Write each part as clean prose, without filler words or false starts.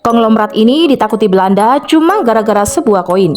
Konglomerat ini ditakuti Belanda cuma gara-gara sebuah koin.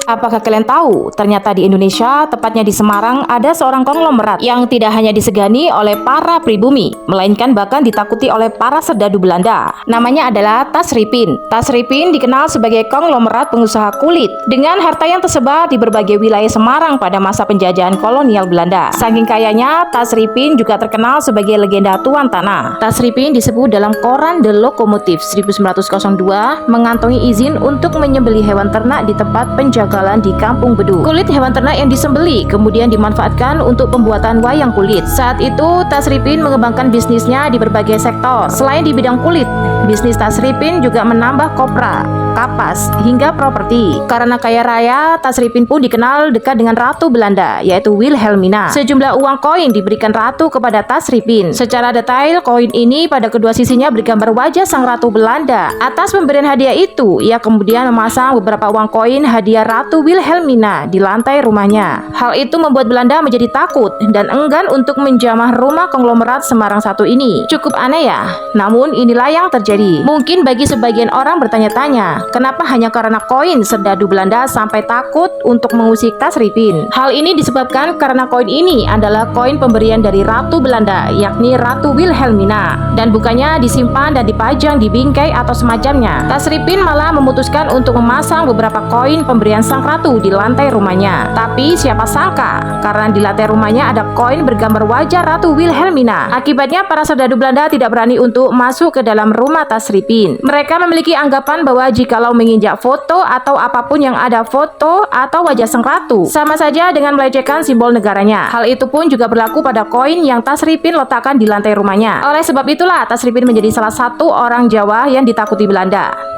Apakah kalian tahu, ternyata di Indonesia, tepatnya di Semarang, ada seorang konglomerat yang tidak hanya disegani oleh para pribumi, melainkan bahkan ditakuti oleh para serdadu Belanda. Namanya adalah Tasripin. Tasripin dikenal sebagai konglomerat pengusaha kulit dengan harta yang tersebar di berbagai wilayah Semarang pada masa penjajahan kolonial Belanda. Saking kayanya, Tasripin juga terkenal sebagai legenda tuan tanah. Tasripin disebut dalam koran The Lokomotif 1902 mengantongi izin untuk menyembelih hewan ternak di tempat penjagalan di Kampung Bedu. Kulit hewan ternak yang disembeli kemudian dimanfaatkan untuk pembuatan wayang kulit. Saat itu Tasripin mengembangkan bisnisnya di berbagai sektor. Selain di bidang kulit, bisnis Tasripin juga menambah kopra, kapas, hingga properti. Karena kaya raya, Tasripin pun dikenal dekat dengan Ratu Belanda, yaitu Wilhelmina. Sejumlah uang koin diberikan Ratu kepada Tasripin. Secara detail, koin ini pada kedua sisinya bergambar wajah sang Ratu Belanda. Atas pemberian hadiah itu, ia kemudian memasang beberapa uang koin hadiah Ratu Wilhelmina di lantai rumahnya. Hal itu membuat Belanda menjadi takut dan enggan untuk menjamah rumah konglomerat Semarang satu ini. Cukup aneh ya? Namun inilah yang terjadi. Mungkin bagi sebagian orang bertanya-tanya, kenapa hanya karena koin serdadu Belanda sampai takut untuk mengusik Tasripin? Hal ini disebabkan karena koin ini adalah koin pemberian dari Ratu Belanda, yakni Ratu Wilhelmina, dan bukannya disimpan dan dipajang di bingkai atau semacamnya. Tasripin malah memutuskan untuk memasang beberapa koin pemberian sang ratu di lantai rumahnya. Tapi siapa sangka, karena di lantai rumahnya ada koin bergambar wajah Ratu Wilhelmina. Akibatnya para serdadu Belanda tidak berani untuk masuk ke dalam rumah Tasripin. Mereka memiliki anggapan bahwa jikalau menginjak foto atau apapun yang ada foto atau wajah sang ratu, sama saja dengan melecehkan simbol negaranya. Hal itu pun juga berlaku pada koin yang Tasripin letakkan di lantai rumahnya. Oleh sebab itulah Tasripin menjadi salah satu orang Jawa yang ditakuti Belanda.